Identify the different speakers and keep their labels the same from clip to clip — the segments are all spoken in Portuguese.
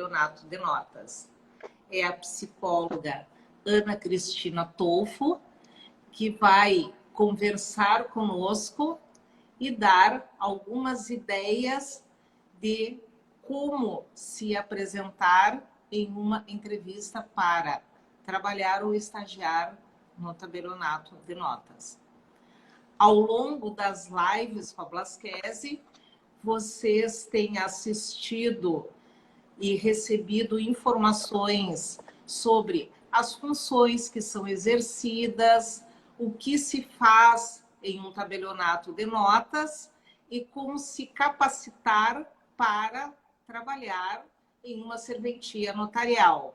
Speaker 1: Campeonato de Notas. É a psicóloga Ana Cristina Tolfo, que vai conversar conosco e dar algumas ideias de como se apresentar em uma entrevista para trabalhar ou estagiar no tabelionato de notas. Ao longo das lives com a Blasquese, vocês têm assistido e recebido informações sobre as funções que são exercidas, o que se faz em um tabelionato de notas e como se capacitar para trabalhar em uma serventia notarial.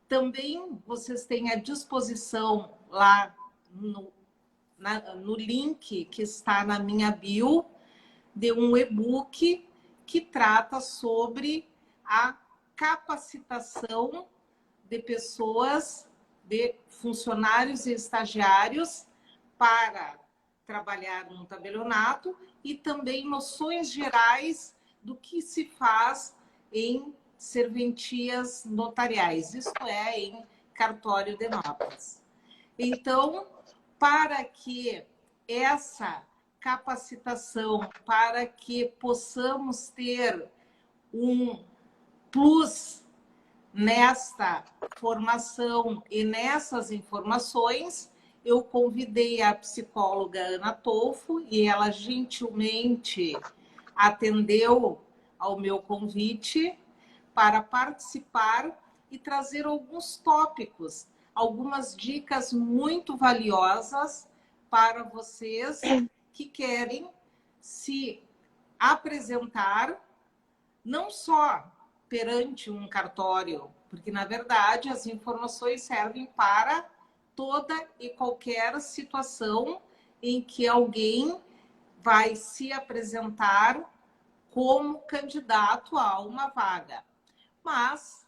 Speaker 1: Também vocês têm à disposição lá no link que está na minha bio de um e-book que trata sobre a capacitação de pessoas, de funcionários e estagiários para trabalhar num tabelionato e também noções gerais do que se faz em serventias notariais, isto é, em cartório de notas. Então, para que essa capacitação, para que possamos ter um plus nesta formação e nessas informações, eu convidei a psicóloga Ana Tolfo e ela gentilmente atendeu ao meu convite para participar e trazer alguns tópicos, algumas dicas muito valiosas para vocês que querem se apresentar não só perante um cartório, porque, na verdade, as informações servem para toda e qualquer situação em que alguém vai se apresentar como candidato a uma vaga. Mas,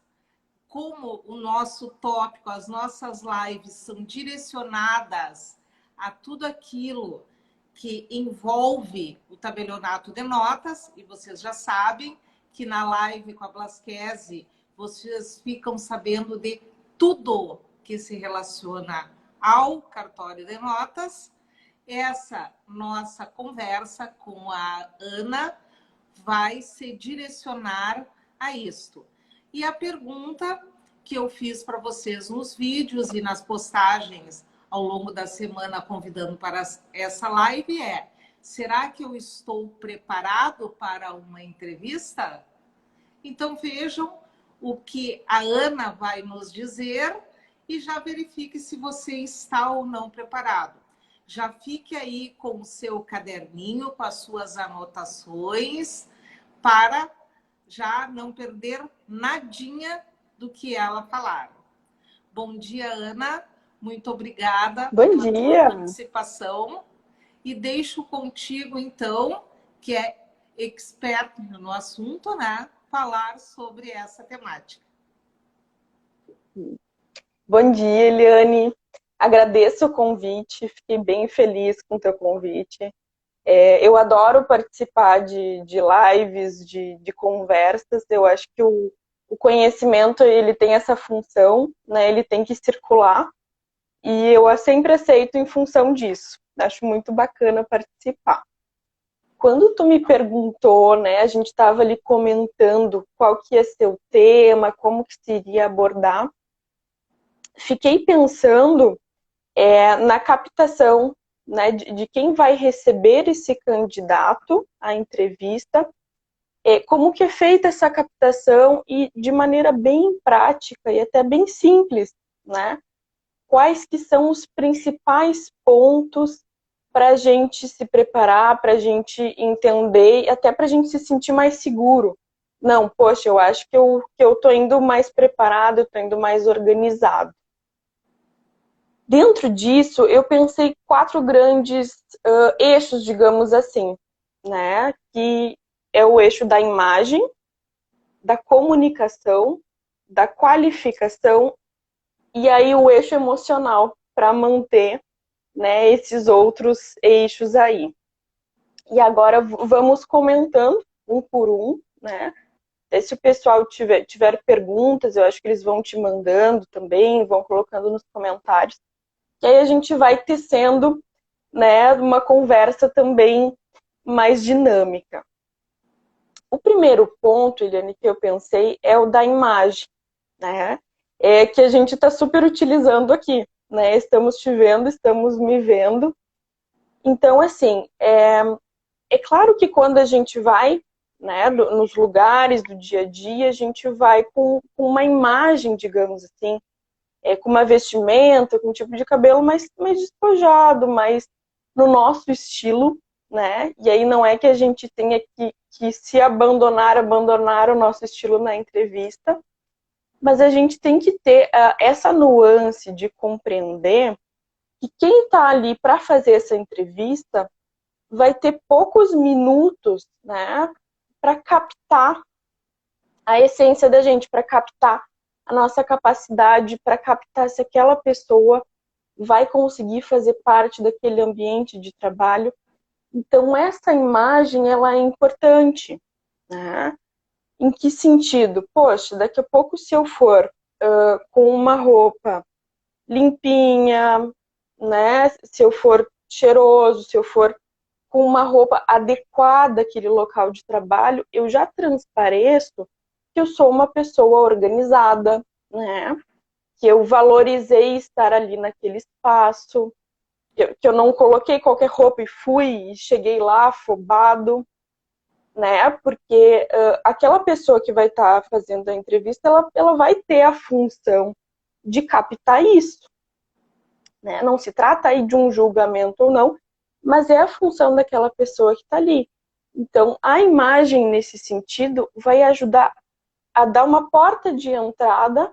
Speaker 1: como o nosso tópico, as nossas lives são direcionadas a tudo aquilo que envolve o tabelionato de notas, e vocês já sabem que na live com a Blasquese vocês ficam sabendo de tudo que se relaciona ao cartório de notas. Essa nossa conversa com a Ana vai se direcionar a isto. E a pergunta que eu fiz para vocês nos vídeos e nas postagens ao longo da semana, convidando para essa live é: será que eu estou preparado para uma entrevista? Então vejam o que a Ana vai nos dizer e já verifique se você está ou não preparado. Já fique aí com o seu caderninho, com as suas anotações, para já não perder nadinha do que ela falar. Bom dia, Ana. Muito obrigada
Speaker 2: pela
Speaker 1: tua participação. E deixo contigo, então, que é expert no assunto, né? Falar sobre essa temática.
Speaker 2: Bom dia, Eliane. Agradeço o convite, fiquei bem feliz com o teu convite. Eu adoro participar de lives, de conversas. Eu acho que o conhecimento ele tem essa função, né? Ele tem que circular. E eu sempre aceito em função disso. Acho muito bacana participar. Quando tu me perguntou, né, a gente estava ali comentando qual que ia ser o tema, como que se iria abordar, fiquei pensando na captação, né, de quem vai receber esse candidato à entrevista, como que é feita essa captação e de maneira bem prática e até bem simples, né? Quais que são os principais pontos para a gente se preparar, para a gente entender e até para a gente se sentir mais seguro. Não, poxa, eu acho que eu estou indo mais preparado, eu estou indo mais organizado. Dentro disso, eu pensei 4 grandes eixos, digamos assim, né? Que é o eixo da imagem, da comunicação, da qualificação e aí o eixo emocional para manter, né, esses outros eixos aí. E agora vamos comentando um por um, né? Até se o pessoal tiver perguntas, eu acho que eles vão te mandando também, vão colocando nos comentários. Que aí a gente vai tecendo, né, uma conversa também mais dinâmica. O primeiro ponto, Eliane, que eu pensei é o da imagem, né? É que a gente está super utilizando aqui, né? Estamos te vendo, estamos me vendo. Então, assim, é claro que quando a gente vai, né, nos lugares do dia a dia, a gente vai com uma imagem, digamos assim, com uma vestimenta, com um tipo de cabelo mais despojado, mais no nosso estilo, né? E aí não é que a gente tenha que se abandonar o nosso estilo na entrevista, mas a gente tem que ter essa nuance de compreender que quem está ali para fazer essa entrevista vai ter poucos minutos, né, para captar a essência da gente, para captar a nossa capacidade, para captar se aquela pessoa vai conseguir fazer parte daquele ambiente de trabalho. Então, essa imagem, ela é importante, né? Em que sentido? Poxa, daqui a pouco se eu for com uma roupa limpinha, né? Se eu for cheiroso, se eu for com uma roupa adequada àquele local de trabalho, eu já transpareço que eu sou uma pessoa organizada, né? Que eu valorizei estar ali naquele espaço, que eu não coloquei qualquer roupa e fui e cheguei lá afobado, né? Porque aquela pessoa que vai estar fazendo a entrevista, ela vai ter a função de captar isso, né? Não se trata aí de um julgamento ou não, mas é a função daquela pessoa que está ali. Então, a imagem, nesse sentido, vai ajudar a dar uma porta de entrada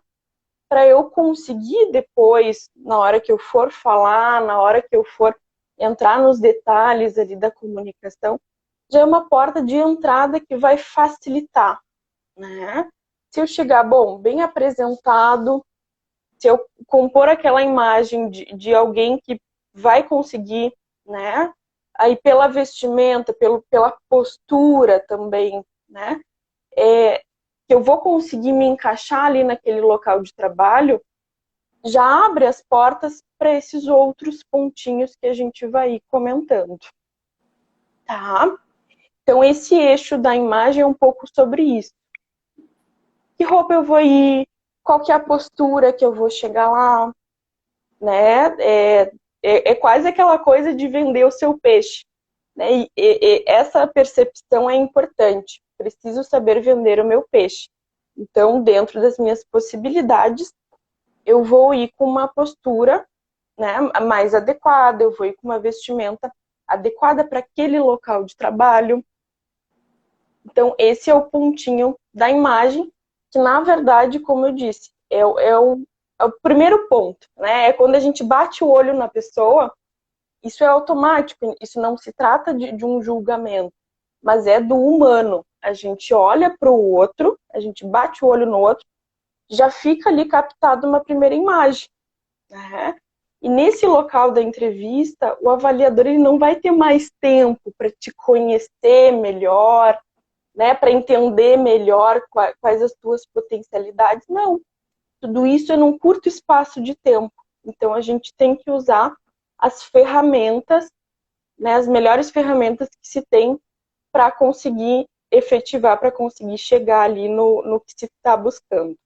Speaker 2: para eu conseguir depois, na hora que eu for falar, na hora que eu for entrar nos detalhes ali da comunicação, já é uma porta de entrada que vai facilitar, né? Se eu chegar, bom, bem apresentado, se eu compor aquela imagem de alguém que vai conseguir, né? Aí pela vestimenta, pela postura também, né? Que eu vou conseguir me encaixar ali naquele local de trabalho, já abre as portas para esses outros pontinhos que a gente vai ir comentando, tá? Então, esse eixo da imagem é um pouco sobre isso. Que roupa eu vou ir? Qual que é a postura que eu vou chegar lá? Né? É quase aquela coisa de vender o seu peixe, né? E essa percepção é importante. Preciso saber vender o meu peixe. Então, dentro das minhas possibilidades, eu vou ir com uma postura, né, mais adequada, eu vou ir com uma vestimenta adequada para aquele local de trabalho. Então, esse é o pontinho da imagem, que na verdade, como eu disse, é o primeiro ponto, né? É quando a gente bate o olho na pessoa, isso é automático, isso não se trata de um julgamento, mas é do humano. A gente olha para o outro, a gente bate o olho no outro, já fica ali captado uma primeira imagem, né? E nesse local da entrevista, o avaliador ele não vai ter mais tempo para te conhecer melhor, né, para entender melhor quais as tuas potencialidades. Não, tudo isso é num curto espaço de tempo. Então, a gente tem que usar as ferramentas, né, as melhores ferramentas que se tem para conseguir efetivar, para conseguir chegar ali no que se está buscando.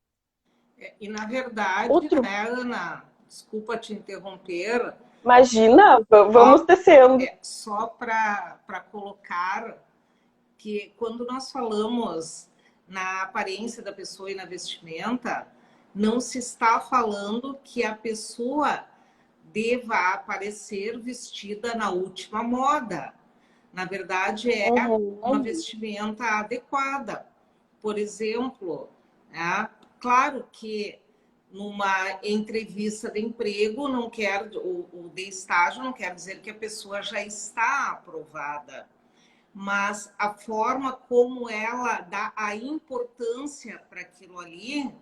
Speaker 1: E, na verdade, né, Ana, desculpa te interromper.
Speaker 2: Imagina, vamos tecendo.
Speaker 1: Só para colocar que quando nós falamos na aparência da pessoa e na vestimenta, não se está falando que a pessoa deva aparecer vestida na última moda. Na verdade, é uma vestimenta adequada. Por exemplo, claro que numa entrevista de emprego não quer, ou de estágio não quer dizer que a pessoa já está aprovada, mas a forma como ela dá a importância para aquilo ali,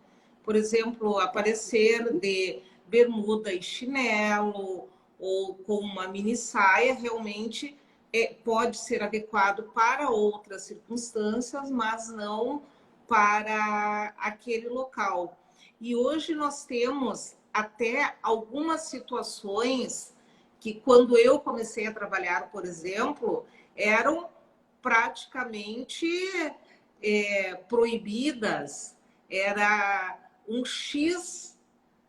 Speaker 1: por exemplo, aparecer de bermuda e chinelo ou com uma mini saia, realmente pode ser adequado para outras circunstâncias, mas não para aquele local. E hoje nós temos até algumas situações que, quando eu comecei a trabalhar, por exemplo, eram praticamente proibidas. Era um X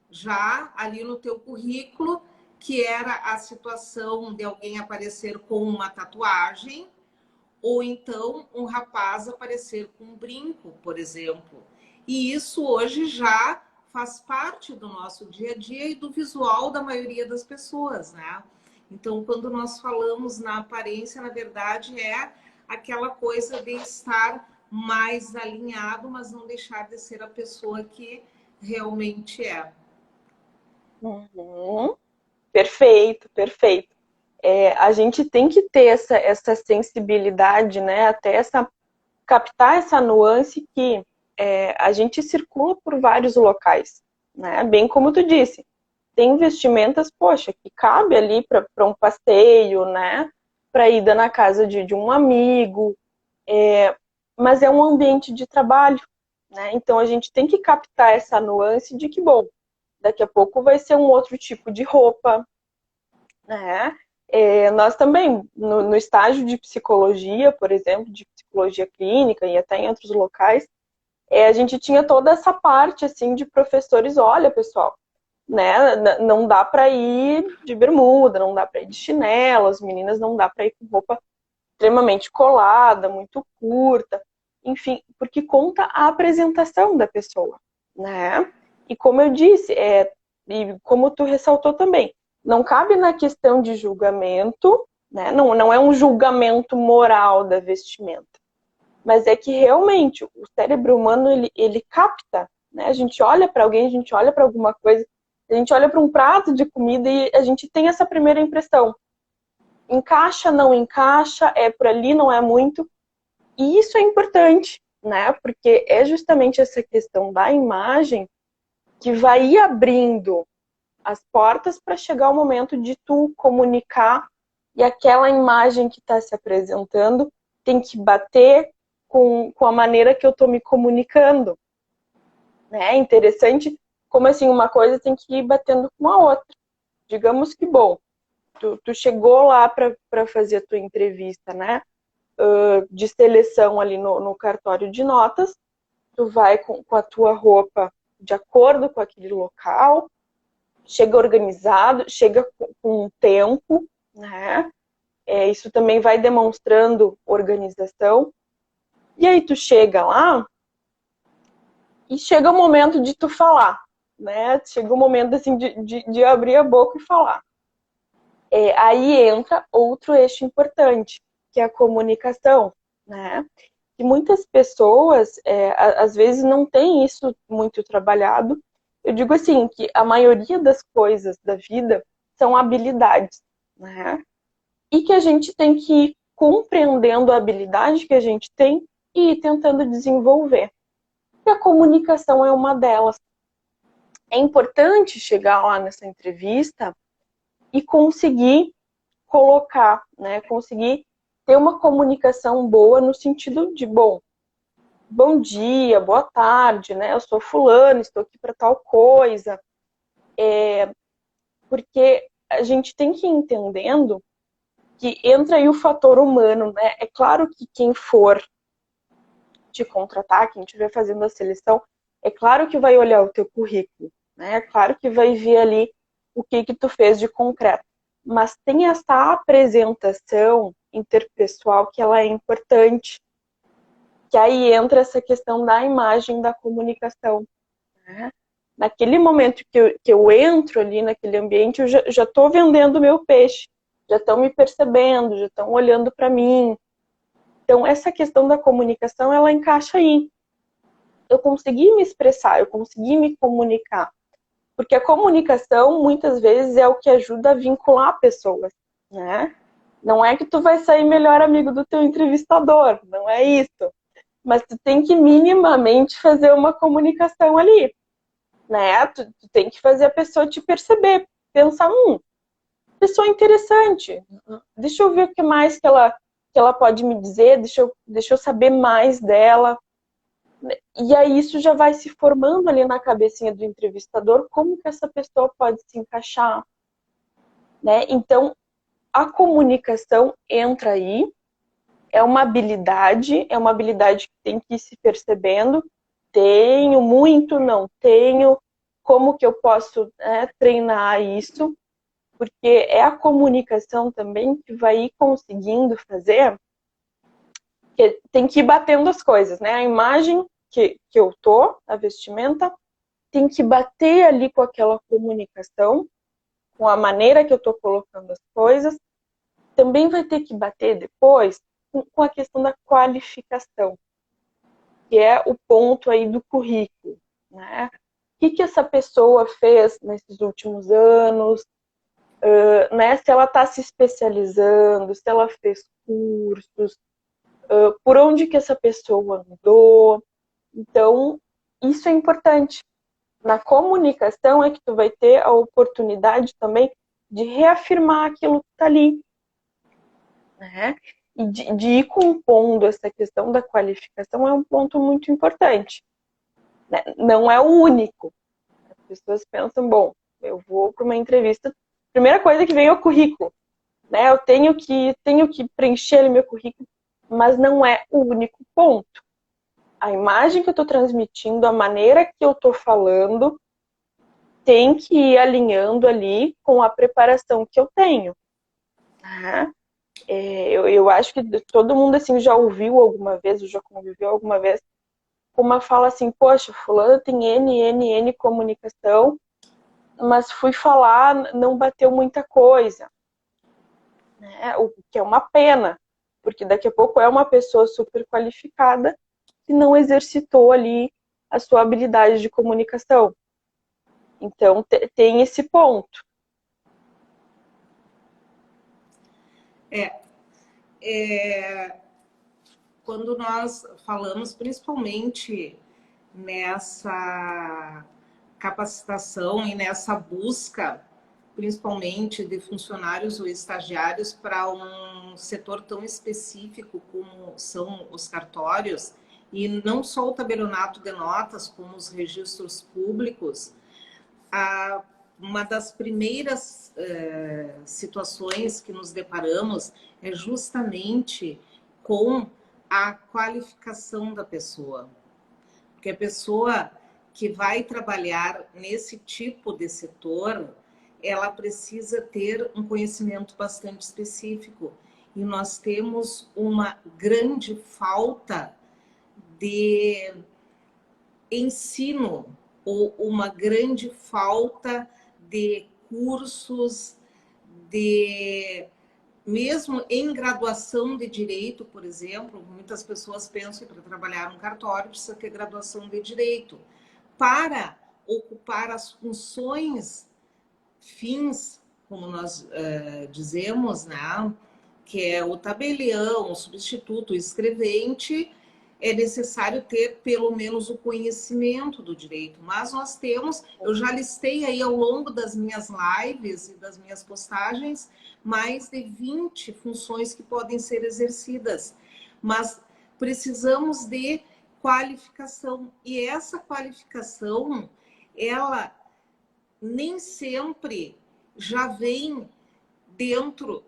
Speaker 1: já ali no teu currículo, que era a situação de alguém aparecer com uma tatuagem, ou então um rapaz aparecer com um brinco, por exemplo. E isso hoje já faz parte do nosso dia a dia e do visual da maioria das pessoas, né? Então, quando nós falamos na aparência, na verdade, é aquela coisa de estar mais alinhado, mas não deixar de ser a pessoa que realmente é.
Speaker 2: Uhum. Perfeito, perfeito. A gente tem que ter essa sensibilidade, né? Até captar essa nuance que a gente circula por vários locais, né? Bem como tu disse, tem vestimentas, poxa, que cabe ali para um passeio, né? Para ida na casa de um amigo, mas é um ambiente de trabalho, né? Então a gente tem que captar essa nuance de que, bom, daqui a pouco vai ser um outro tipo de roupa, né? Nós também, no estágio de psicologia, por exemplo, de psicologia clínica e até em outros locais, a gente tinha toda essa parte assim de professores, olha, pessoal, né? Não dá para ir de bermuda, não dá para ir de chinelo, as meninas não dá para ir com roupa extremamente colada, muito curta, enfim, porque conta a apresentação da pessoa, né? E como eu disse, e como tu ressaltou também, não cabe na questão de julgamento, né? Não é um julgamento moral da vestimenta, mas é que realmente o cérebro humano ele capta, né? A gente olha para alguém, a gente olha para alguma coisa, a gente olha para um prato de comida e a gente tem essa primeira impressão. Encaixa, não encaixa, é por ali, não é muito. E isso é importante, né? Porque é justamente essa questão da imagem que vai ir abrindo as portas para chegar o momento de tu comunicar e aquela imagem que está se apresentando tem que bater com a maneira que eu estou me comunicando. Né? É interessante como assim uma coisa tem que ir batendo com a outra. Digamos que, bom, tu chegou lá para fazer a tua entrevista, né? De seleção ali no cartório de notas, tu vai com a tua roupa de acordo com aquele local, chega organizado, chega com um tempo, né? Isso também vai demonstrando organização. E aí tu chega lá e chega o momento de tu falar, né? Chega o momento assim de abrir a boca e falar. Aí entra outro eixo importante, que é a comunicação, né? E muitas pessoas, às vezes, não têm isso muito trabalhado. Eu digo assim, que a maioria das coisas da vida são habilidades, né? E que a gente tem que ir compreendendo a habilidade que a gente tem e ir tentando desenvolver. E a comunicação é uma delas. É importante chegar lá nessa entrevista e conseguir colocar, né? Conseguir ter uma comunicação boa no sentido de, bom dia, boa tarde, né? Eu sou fulano, estou aqui para tal coisa. Porque a gente tem que ir entendendo que entra aí o fator humano, né? É claro que quem for te contratar, quem estiver fazendo a seleção, é claro que vai olhar o teu currículo, né? É claro que vai ver ali o que tu fez de concreto. Mas tem essa apresentação interpessoal que ela é importante, que aí entra essa questão da imagem da comunicação, né? Naquele momento que eu entro ali naquele ambiente, eu já estou vendendo o meu peixe, já estão me percebendo, já estão olhando para mim. Então, essa questão da comunicação, ela encaixa aí. Eu consegui me expressar, eu consegui me comunicar. Porque a comunicação, muitas vezes, é o que ajuda a vincular pessoas, né? Não é que tu vai sair melhor amigo do teu entrevistador, não é isso. Mas tu tem que minimamente fazer uma comunicação ali, né? Tu tem que fazer a pessoa te perceber, pensar, pessoa interessante, deixa eu ver o que mais que ela pode me dizer, deixa eu saber mais dela. E aí isso já vai se formando ali na cabecinha do entrevistador, como que essa pessoa pode se encaixar, né? Então, a comunicação entra aí, é uma habilidade que tem que ir se percebendo. Tenho muito, não tenho, como que eu posso, né, treinar isso? Porque é a comunicação também que vai ir conseguindo fazer, que tem que ir batendo as coisas, né? A imagem que eu tô, a vestimenta, tem que bater ali com aquela comunicação, com a maneira que eu tô colocando as coisas. Também vai ter que bater depois com a questão da qualificação, que é o ponto aí do currículo, né? O que essa pessoa fez nesses últimos anos, né? Se ela está se especializando, se ela fez cursos, por onde que essa pessoa andou. Então, isso é importante. Na comunicação é que tu vai ter a oportunidade também de reafirmar aquilo que está ali, né? E de ir compondo essa questão da qualificação é um ponto muito importante, né? Não é o único. As pessoas pensam, bom, eu vou para uma entrevista, a primeira coisa que vem é o currículo, né? Eu tenho que preencher ali meu currículo, mas não é o único ponto. A imagem que eu estou transmitindo, a maneira que eu estou falando, tem que ir alinhando ali com a preparação que eu tenho. Tá? Eu acho que todo mundo assim já ouviu alguma vez, ou já conviveu alguma vez com uma fala assim, poxa, fulano tem N comunicação, mas fui falar, não bateu muita coisa. Né? O que é uma pena, porque daqui a pouco é uma pessoa super qualificada que não exercitou ali a sua habilidade de comunicação. Então, tem esse ponto.
Speaker 1: Quando nós falamos principalmente nessa capacitação e nessa busca, principalmente de funcionários ou estagiários para um setor tão específico como são os cartórios, e não só o tabelionato de notas, como os registros públicos, uma das primeiras situações que nos deparamos é justamente com a qualificação da pessoa. Porque a pessoa que vai trabalhar nesse tipo de setor, ela precisa ter um conhecimento bastante específico. E nós temos uma grande falta de ensino ou uma grande falta de cursos, de mesmo em graduação de direito, por exemplo, muitas pessoas pensam que para trabalhar no cartório precisa ter graduação de direito. Para ocupar as funções fins, como nós dizemos, né, que é o tabelião, o substituto, o escrevente, é necessário ter pelo menos o conhecimento do direito. Mas nós temos, eu já listei aí ao longo das minhas lives e das minhas postagens, mais de 20 funções que podem ser exercidas. Mas precisamos de qualificação. E essa qualificação, ela nem sempre já vem dentro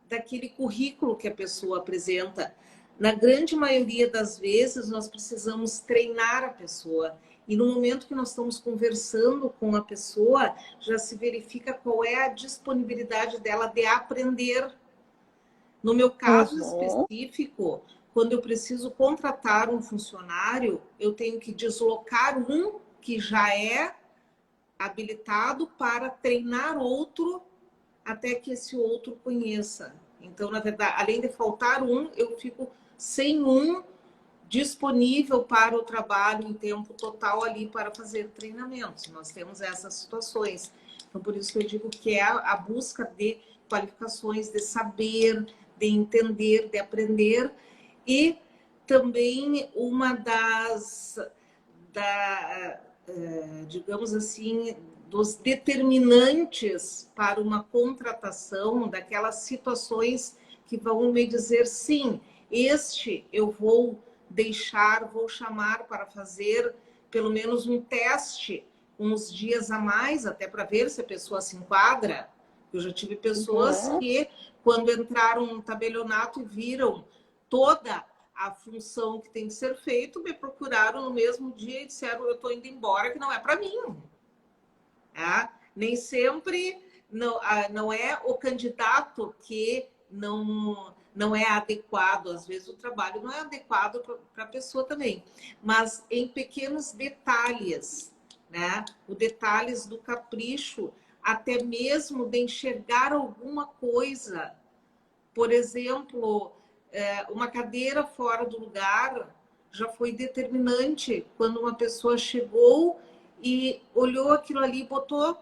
Speaker 1: daquele currículo que a pessoa apresenta. Na grande maioria das vezes, nós precisamos treinar a pessoa. E no momento que nós estamos conversando com a pessoa, já se verifica qual é a disponibilidade dela de aprender. No meu caso específico, quando eu preciso contratar um funcionário, eu tenho que deslocar um que já é habilitado para treinar outro até que esse outro conheça. Então, na verdade, além de faltar um, eu fico sem um disponível para o trabalho em tempo total ali para fazer treinamentos. Nós temos essas situações. Então, por isso que eu digo que é a busca de qualificações, de saber, de entender, de aprender. E também uma digamos assim, dos determinantes para uma contratação, daquelas situações que vão me dizer, sim, este eu vou vou chamar para fazer pelo menos um teste uns dias a mais, até para ver se a pessoa se enquadra. Eu já tive pessoas que, quando entraram no tabelionato e viram toda a função que tem que ser feito, me procuraram no mesmo dia e disseram: eu estou indo embora, que não é para mim. Nem sempre não é o candidato que não é adequado. Às vezes o trabalho não é adequado para a pessoa também. Mas em pequenos detalhes, né? Os detalhes do capricho, até mesmo de enxergar alguma coisa. Por exemplo, uma cadeira fora do lugar já foi determinante quando uma pessoa chegou e olhou aquilo ali e botou.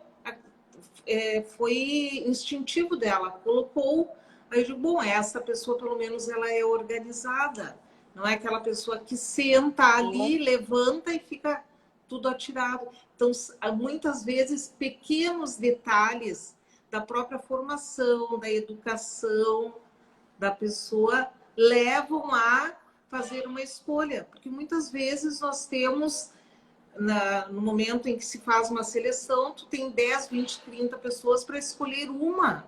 Speaker 1: Foi instintivo dela, colocou. Aí eu digo, bom, essa pessoa pelo menos ela é organizada. Não é aquela pessoa que senta ali, levanta e fica tudo atirado. Então, muitas vezes, pequenos detalhes da própria formação, da educação da pessoa levam a fazer uma escolha. Porque muitas vezes nós temos, no momento em que se faz uma seleção, tu tem 10, 20, 30 pessoas para escolher uma.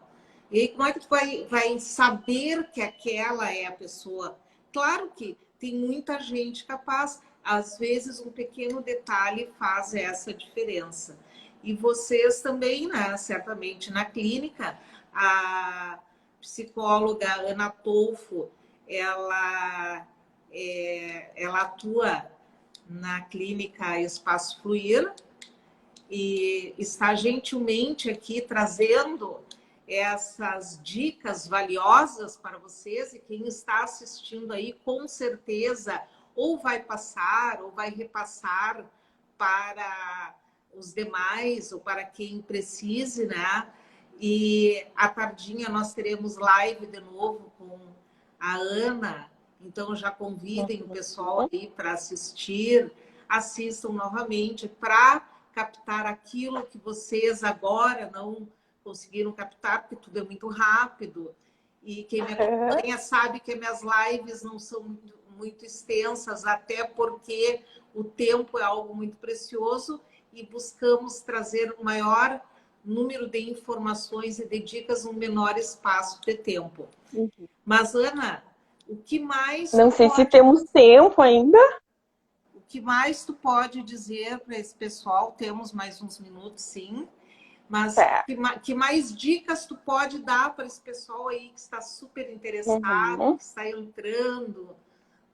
Speaker 1: E aí, como é que tu vai saber que aquela é a pessoa? Claro que tem muita gente capaz. Às vezes, um pequeno detalhe faz essa diferença. E vocês também, né? Certamente, na clínica, a psicóloga Ana Tolfo, ela atua na clínica Espaço Fluir e está gentilmente aqui trazendo essas dicas valiosas para vocês, e quem está assistindo aí com certeza ou vai passar ou vai repassar para os demais ou para quem precise, né? E à tardinha nós teremos live de novo com a Ana, então já convidem o pessoal aí para assistir, assistam novamente para captar aquilo que vocês agora não conseguiram captar, porque tudo é muito rápido. E quem me acompanha sabe que minhas lives não são muito extensas, até porque o tempo é algo muito precioso e buscamos trazer o maior número de informações e de dicas num menor espaço de tempo. Mas, Ana, o que mais...
Speaker 2: Não sei se temos tempo ainda.
Speaker 1: O que mais tu pode dizer para esse pessoal? Temos mais uns minutos, sim. Mas que mais dicas tu pode dar para esse pessoal aí que está super interessado, que está entrando,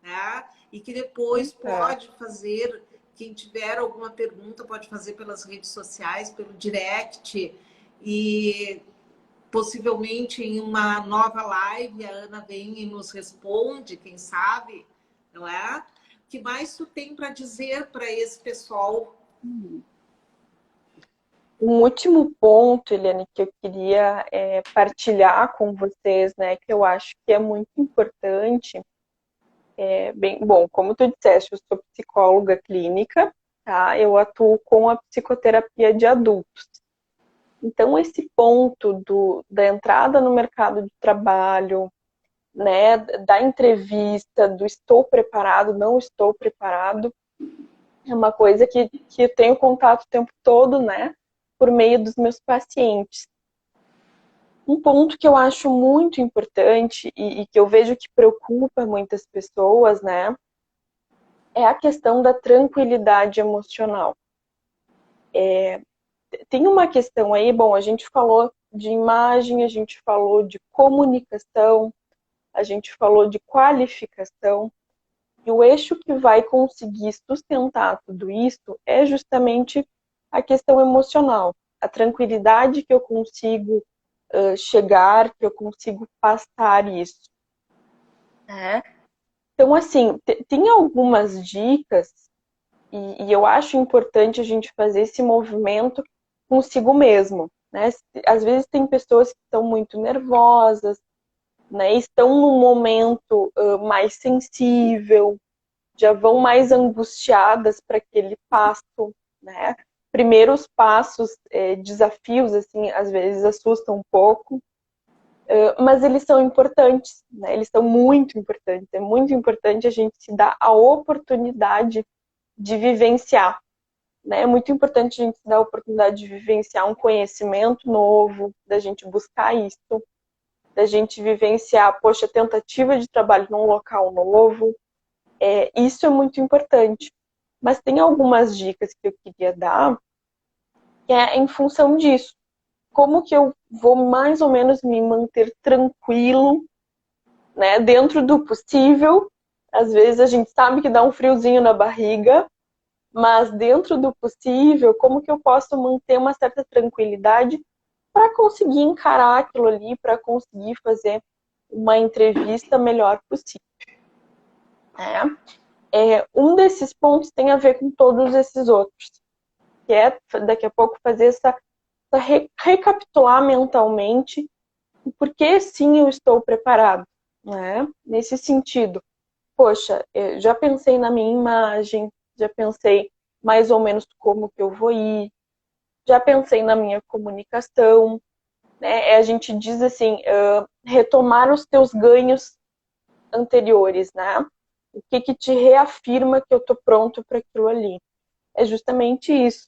Speaker 1: né? E que depois pode fazer, quem tiver alguma pergunta, pode fazer pelas redes sociais, pelo direct, e possivelmente em uma nova live a Ana vem e nos responde, quem sabe, não é? O que mais tu tem para dizer para esse pessoal?
Speaker 2: Um último ponto, Eliane, que eu queria partilhar com vocês, né, que eu acho que é muito importante. Bom, como tu disseste, eu sou psicóloga clínica, tá? Eu atuo com a psicoterapia de adultos. Então, esse ponto da entrada no mercado de trabalho, né, da entrevista, do estou preparado, não estou preparado, é uma coisa que eu tenho contato o tempo todo, né, por meio dos meus pacientes. Um ponto que eu acho muito importante e que eu vejo que preocupa muitas pessoas, né, é a questão da tranquilidade emocional. Tem uma questão aí, bom, a gente falou de imagem, a gente falou de comunicação, a gente falou de qualificação, e o eixo que vai conseguir sustentar tudo isso é justamente a questão emocional, a tranquilidade que eu consigo chegar, que eu consigo passar isso. Então, assim, tem algumas dicas, e eu acho importante a gente fazer esse movimento consigo mesmo, né? Às vezes tem pessoas que estão muito nervosas, né? Estão num momento mais sensível, já vão mais angustiadas para aquele passo, né? Primeiros passos, desafios, assim, às vezes assustam um pouco. mas eles são importantes, né? Eles são muito importantes. É muito importante a gente se dar a oportunidade de vivenciar, né? É muito importante a gente se dar a oportunidade de vivenciar um conhecimento novo, da gente buscar isso, da gente vivenciar, poxa, tentativa de trabalho num local novo. Isso é muito importante. Mas tem algumas dicas que eu queria dar, que é em função disso. Como que eu vou mais ou menos me manter tranquilo, né, dentro do possível. Às vezes a gente sabe que dá um friozinho na barriga, mas dentro do possível, como que eu posso manter uma certa tranquilidade para conseguir encarar aquilo ali, para conseguir fazer uma entrevista melhor possível, né? Um desses pontos tem a ver com todos esses outros, que é daqui a pouco fazer essa recapitular mentalmente o porquê sim eu estou preparado, né? Nesse sentido, poxa, eu já pensei na minha imagem, já pensei mais ou menos como que eu vou ir, já pensei na minha comunicação, né? A gente diz assim, retomar os teus ganhos anteriores, né? O que que te reafirma que eu tô pronto para aquilo ali? É justamente isso.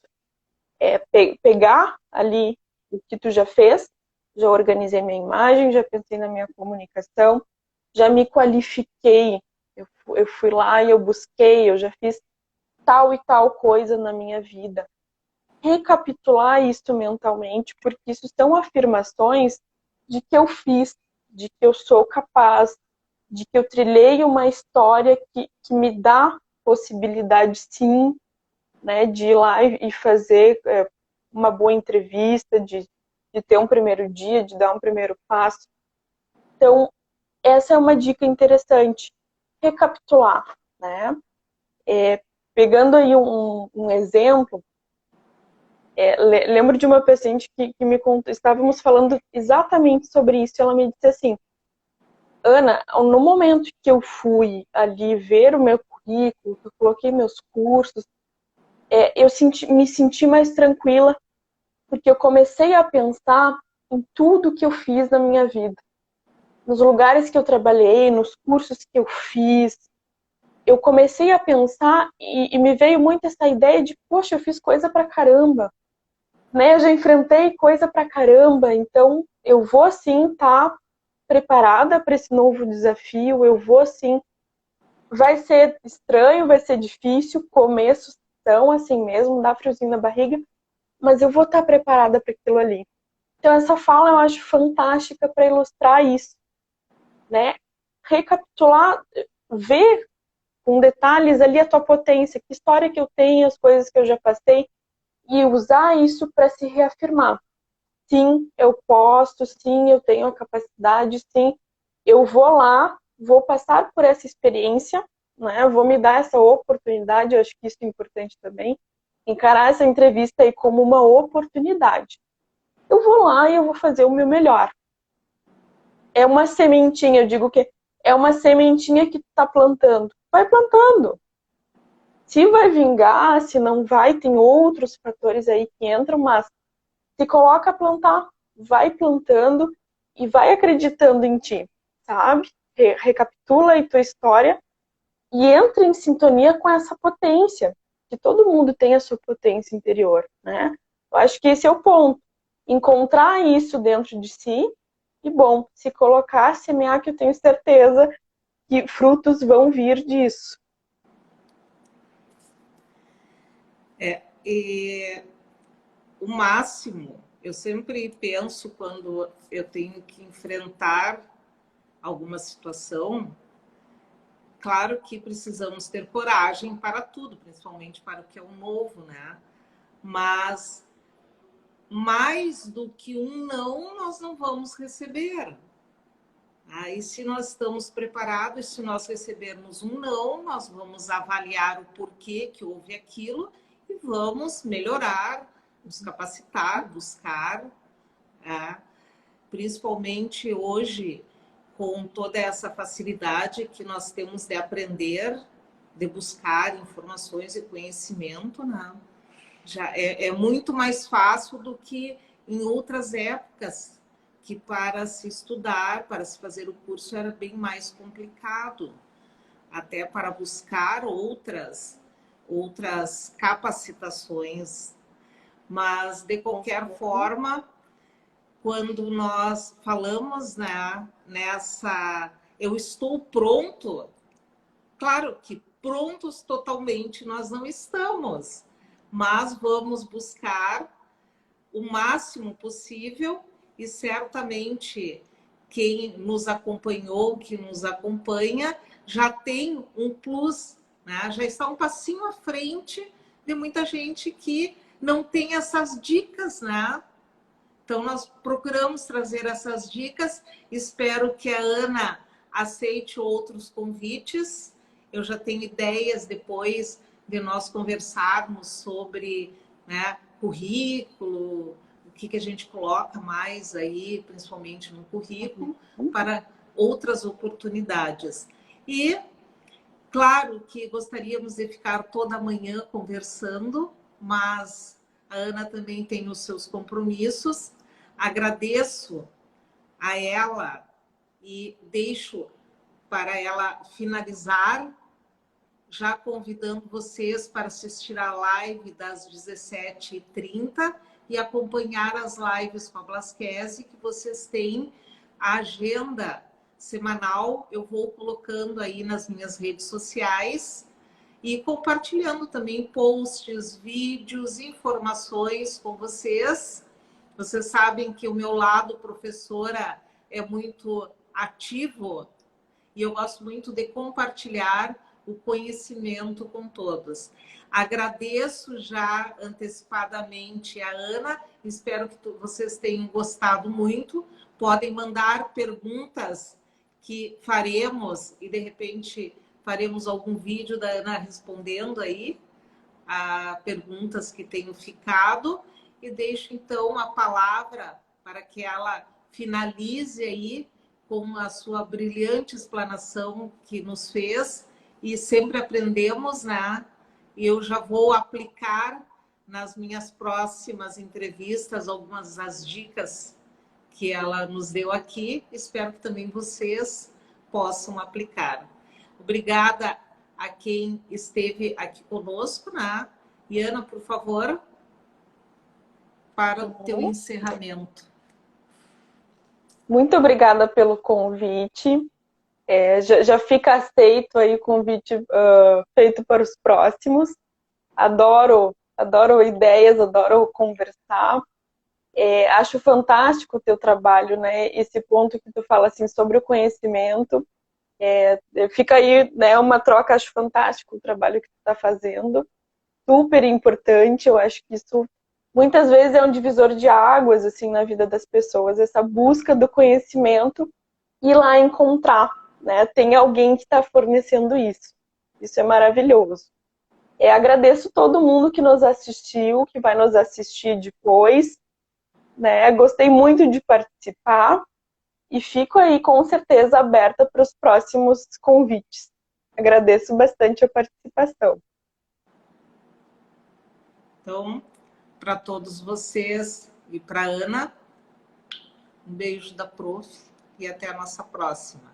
Speaker 2: Pegar ali o que tu já fez, já organizei minha imagem, já pensei na minha comunicação, já me qualifiquei, eu fui lá e eu busquei, eu já fiz tal e tal coisa na minha vida. Recapitular isso mentalmente, porque isso são afirmações de que eu fiz, de que eu sou capaz, de que eu trilhei uma história que me dá possibilidade, sim, né, de ir lá e fazer uma boa entrevista, de ter um primeiro dia, de dar um primeiro passo. Então, essa é uma dica interessante. Recapitular, né? Pegando aí um exemplo, lembro de uma paciente que me contou, estávamos falando exatamente sobre isso, e ela me disse assim, Ana, no momento que eu fui ali ver o meu currículo, que eu coloquei meus cursos, eu me senti mais tranquila, porque eu comecei a pensar em tudo que eu fiz na minha vida, nos lugares que eu trabalhei, nos cursos que eu fiz. Eu comecei a pensar e me veio muito essa ideia de, poxa, eu fiz coisa pra caramba, né? Eu já enfrentei coisa pra caramba, então eu vou sim estar preparada para esse novo desafio, eu vou sim. Vai ser estranho, vai ser difícil, começos são assim mesmo, dá friozinho na barriga, mas eu vou estar preparada para aquilo ali. Então essa fala eu acho fantástica para ilustrar isso, né? Recapitular, ver com detalhes ali a tua potência, que história que eu tenho, as coisas que eu já passei, e usar isso para se reafirmar. Sim, eu posso, sim, eu tenho a capacidade, sim, eu vou lá, vou passar por essa experiência, né? Vou me dar essa oportunidade, eu acho que isso é importante também, encarar essa entrevista aí como uma oportunidade. Eu vou lá e eu vou fazer o meu melhor. É uma sementinha, eu digo que é uma sementinha que tu tá plantando. Vai plantando. Se vai vingar, se não vai, tem outros fatores aí que entram, mas se coloca a plantar, vai plantando e vai acreditando em ti, sabe? Recapitula aí tua história e entra em sintonia com essa potência, que todo mundo tem a sua potência interior, né? Eu acho que esse é o ponto. Encontrar isso dentro de si e, bom, se colocar, semear, que eu tenho certeza que frutos vão vir disso.
Speaker 1: E o máximo, eu sempre penso quando eu tenho que enfrentar alguma situação, claro que precisamos ter coragem para tudo, principalmente para o que é o novo, né? Mas mais do que um não, nós não vamos receber. Aí, se nós estamos preparados, se nós recebermos um não, nós vamos avaliar o porquê que houve aquilo e vamos melhorar, nos capacitar, buscar, né? Principalmente hoje, com toda essa facilidade que nós temos de aprender, de buscar informações e conhecimento, né? Já é muito mais fácil do que em outras épocas que para se estudar, para se fazer o curso, era bem mais complicado, até para buscar outras capacitações. Mas, de qualquer forma, quando nós falamos, né, nessa... Eu estou pronto, claro que prontos totalmente nós não estamos, mas vamos buscar o máximo possível e certamente quem nos acompanhou, que nos acompanha, já tem um plus, né? Já está um passinho à frente de muita gente que não tem essas dicas, né? Então, nós procuramos trazer essas dicas. Espero que a Ana aceite outros convites. Eu já tenho ideias depois de nós conversarmos sobre, né, currículo, o que a gente coloca mais aí, principalmente no currículo, para outras oportunidades. E, claro que gostaríamos de ficar toda manhã conversando, mas a Ana também tem os seus compromissos. Agradeço a ela e deixo para ela finalizar, já convidando vocês para assistir a live das 17h30 e acompanhar as lives com a Blasquese, que vocês têm a agenda semanal. Eu vou colocando aí nas minhas redes sociais e compartilhando também posts, vídeos, informações com vocês. Vocês sabem que o meu lado professora é muito ativo e eu gosto muito de compartilhar o conhecimento com todos. Agradeço já antecipadamente a Ana, espero que vocês tenham gostado muito. Podem mandar perguntas que faremos e, de repente, faremos algum vídeo da Ana respondendo aí a perguntas que tenham ficado. E deixo, então, a palavra para que ela finalize aí com a sua brilhante explanação que nos fez. E sempre aprendemos, né? E eu já vou aplicar nas minhas próximas entrevistas algumas das dicas que ela nos deu aqui. Espero que também vocês possam aplicar. Obrigada a quem esteve aqui conosco, né? E Ana, por favor, para o teu encerramento.
Speaker 2: Muito obrigada pelo convite. Já fica aceito aí o convite feito para os próximos. Adoro ideias, adoro conversar. Acho fantástico o teu trabalho, né? Esse ponto que tu fala assim sobre o conhecimento. Fica aí, né, uma troca, acho fantástico o trabalho que tu está fazendo. Super importante, eu acho que isso muitas vezes é um divisor de águas assim na vida das pessoas, essa busca do conhecimento e ir lá encontrar, né? Tem alguém que está fornecendo isso. Isso é maravilhoso. Agradeço todo mundo que nos assistiu, que vai nos assistir depois, né? Gostei muito de participar e fico aí com certeza aberta para os próximos convites. Agradeço bastante a participação.
Speaker 1: Então, para todos vocês e para a Ana, um beijo da Prof. E até a nossa próxima.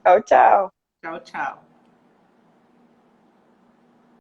Speaker 2: Tchau, tchau.
Speaker 1: Tchau, tchau.